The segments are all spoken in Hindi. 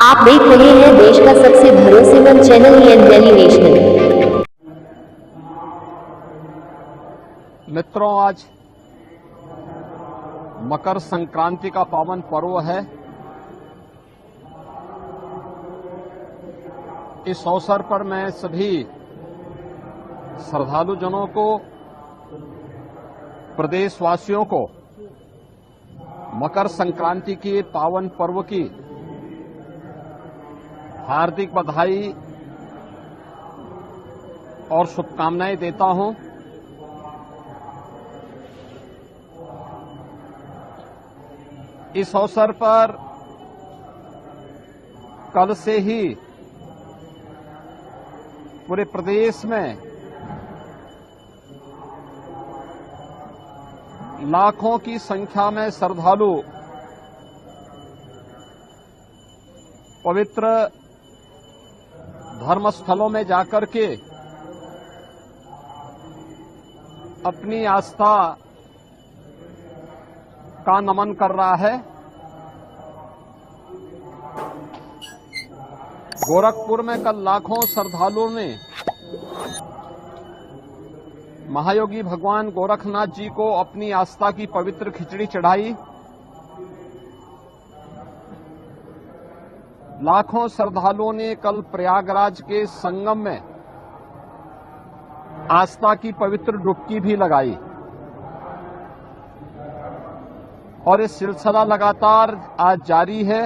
आप देख रहे हैं देश का सबसे भरोसेमंद चैनल दिल्ली नेशनल। मित्रों, आज मकर संक्रांति का पावन पर्व है। इस अवसर पर मैं सभी श्रद्धालुजनों को, प्रदेशवासियों को मकर संक्रांति के पावन पर्व की हार्दिक बधाई और शुभकामनाएं देता हूं। इस अवसर पर कल से ही पूरे प्रदेश में लाखों की संख्या में श्रद्धालु पवित्र धर्मस्थलों में जाकर के अपनी आस्था का नमन कर रहा है। गोरखपुर में कल लाखों श्रद्धालुओं ने महायोगी भगवान गोरखनाथ जी को अपनी आस्था की पवित्र खिचड़ी चढ़ाई। लाखों श्रद्धालुओं ने कल प्रयागराज के संगम में आस्था की पवित्र डुबकी भी लगाई और ये सिलसिला लगातार आज जारी है।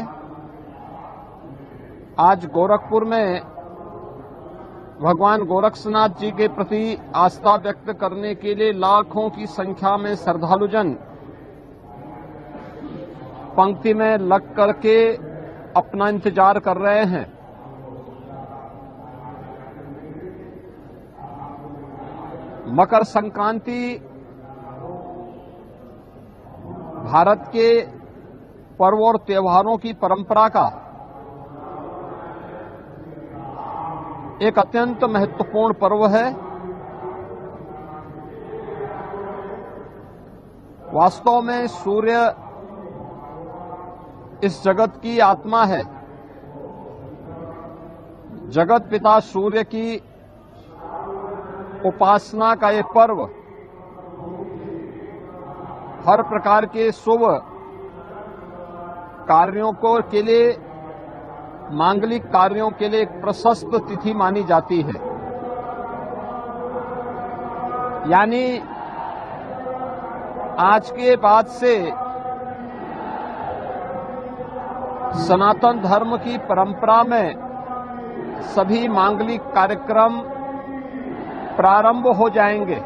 आज गोरखपुर में भगवान गोरक्षनाथ जी के प्रति आस्था व्यक्त करने के लिए लाखों की संख्या में श्रद्धालुजन पंक्ति में लग करके अपना इंतजार कर रहे हैं। मकर संक्रांति भारत के पर्व और त्योहारों की परंपरा का एक अत्यंत महत्वपूर्ण पर्व है। वास्तव में सूर्य इस जगत की आत्मा है। जगत पिता सूर्य की उपासना का ये पर्व हर प्रकार के शुभ कार्यों के लिए, मांगलिक कार्यों के लिए एक प्रशस्त तिथि मानी जाती है। यानी आज के बाद से सनातन धर्म की परंपरा में सभी मांगलिक कार्यक्रम प्रारंभ हो जाएंगे।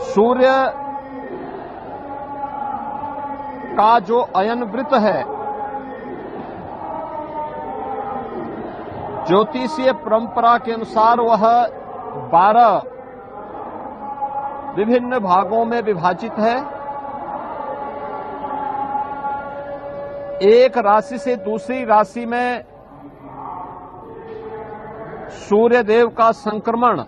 सूर्य का जो अयन वृत्त है, ज्योतिषीय परंपरा के अनुसार वह 12 विभिन्न भागों में विभाजित है। एक राशि से दूसरी राशि में सूर्य देव का संक्रमण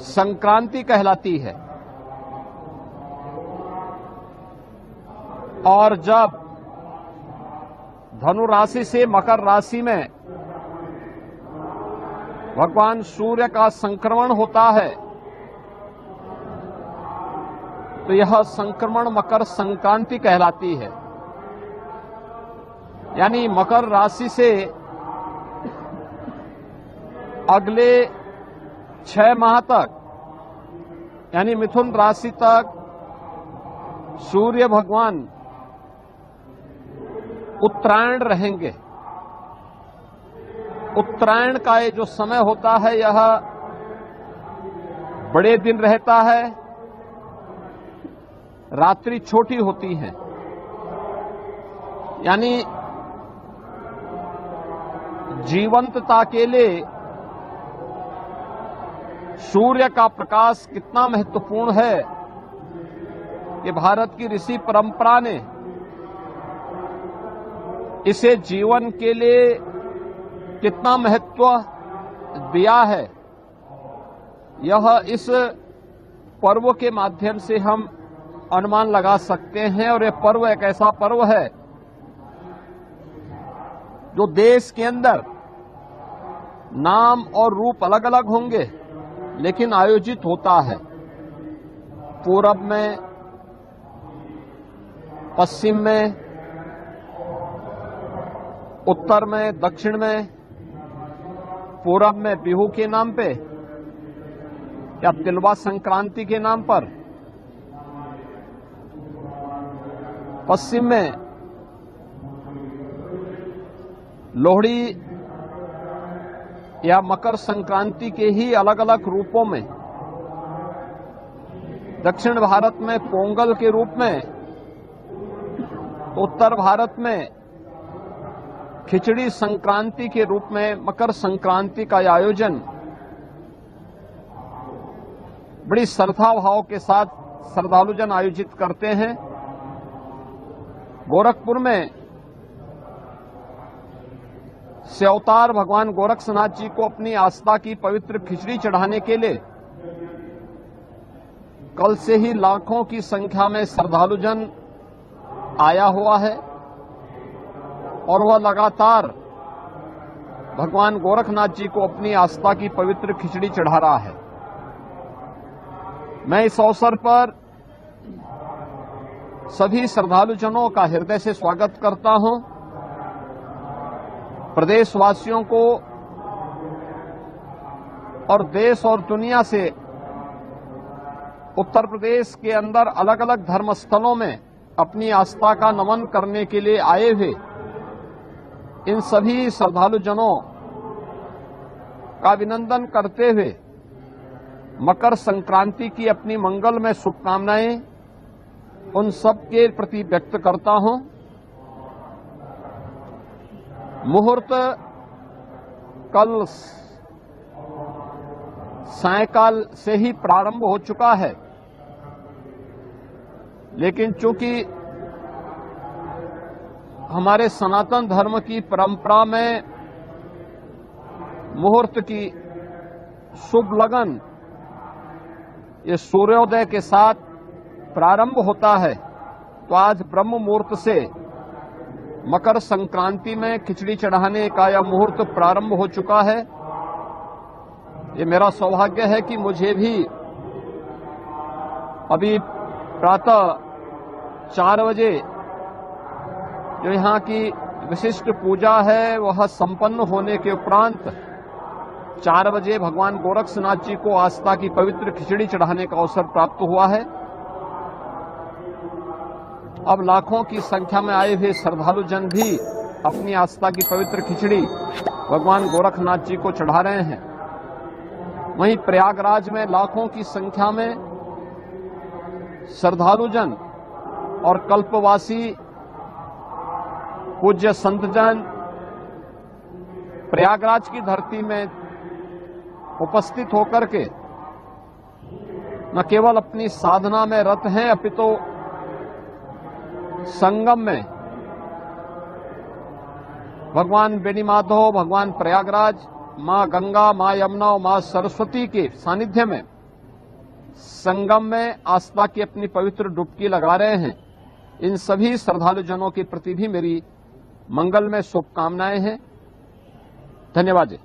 संक्रांति कहलाती है। और जब धनु राशि से मकर राशि में भगवान सूर्य का संक्रमण होता है तो यह संक्रमण मकर संक्रांति कहलाती है। यानी मकर राशि से अगले 6 माह तक, यानी मिथुन राशि तक सूर्य भगवान उत्तरायण रहेंगे। उत्तरायण का ये जो समय होता है यह बड़े दिन रहता है, रात्रि छोटी होती है। यानी जीवंतता के लिए सूर्य का प्रकाश कितना महत्वपूर्ण है कि भारत की ऋषि परंपरा ने इसे जीवन के लिए कितना महत्व दिया है, यह इस पर्व के माध्यम से हम अनुमान लगा सकते हैं। और यह पर्व एक ऐसा पर्व है जो देश के अंदर नाम और रूप अलग अलग होंगे, लेकिन आयोजित होता है। पूरब में, पश्चिम में, उत्तर में, दक्षिण में। पूरब में बिहू के नाम पे या तिलवा संक्रांति के नाम पर, पश्चिम में लोहड़ी या मकर संक्रांति के ही अलग अलग रूपों में, दक्षिण भारत में पोंगल के रूप में, उत्तर भारत में खिचड़ी संक्रांति के रूप में मकर संक्रांति का आयोजन बड़ी श्रद्धा भाव के साथ श्रद्धालुजन आयोजित करते हैं। गोरखपुर में से अवतार भगवान गोरक्षनाथ जी को अपनी आस्था की पवित्र खिचड़ी चढ़ाने के लिए कल से ही लाखों की संख्या में श्रद्धालुजन आया हुआ है और वह लगातार भगवान गोरखनाथ जी को अपनी आस्था की पवित्र खिचड़ी चढ़ा रहा है। मैं इस अवसर पर सभी श्रद्धालुजनों का हृदय से स्वागत करता हूं। प्रदेशवासियों को और देश और दुनिया से उत्तर प्रदेश के अंदर अलग अलग धर्मस्थलों में अपनी आस्था का नमन करने के लिए आए हुए इन सभी श्रद्धालुजनों का अभिनंदन करते हुए मकर संक्रांति की अपनी मंगलमय शुभकामनाएं उन सब के प्रति व्यक्त करता हूं। मुहूर्त कल सायंकाल से ही प्रारंभ हो चुका है, लेकिन चूंकि हमारे सनातन धर्म की परंपरा में मुहूर्त की शुभ लगन ये सूर्योदय के साथ प्रारंभ होता है, तो आज ब्रह्म मुहूर्त से मकर संक्रांति में खिचड़ी चढ़ाने का यह मुहूर्त प्रारंभ हो चुका है। ये मेरा सौभाग्य है कि मुझे भी अभी प्रातः 4 बजे जो यहाँ की विशिष्ट पूजा है वह संपन्न होने के उपरांत 4 बजे भगवान गोरक्षनाथ जी को आस्था की पवित्र खिचड़ी चढ़ाने का अवसर प्राप्त हुआ है। अब लाखों की संख्या में आए हुए श्रद्धालुजन भी अपनी आस्था की पवित्र खिचड़ी भगवान गोरखनाथ जी को चढ़ा रहे हैं। वहीं प्रयागराज में लाखों की संख्या में श्रद्धालुजन और कल्पवासी पूज्य संतजन प्रयागराज की धरती में उपस्थित होकर के न केवल अपनी साधना में रत हैं, अपितु संगम में भगवान बेनी माधव, भगवान प्रयागराज, मां गंगा, मां यमुना और मां सरस्वती के सानिध्य में संगम में आस्था की अपनी पवित्र डुबकी लगा रहे हैं। इन सभी श्रद्धालुजनों के प्रति भी मेरी मंगलमय शुभकामनाएं हैं। धन्यवाद जी।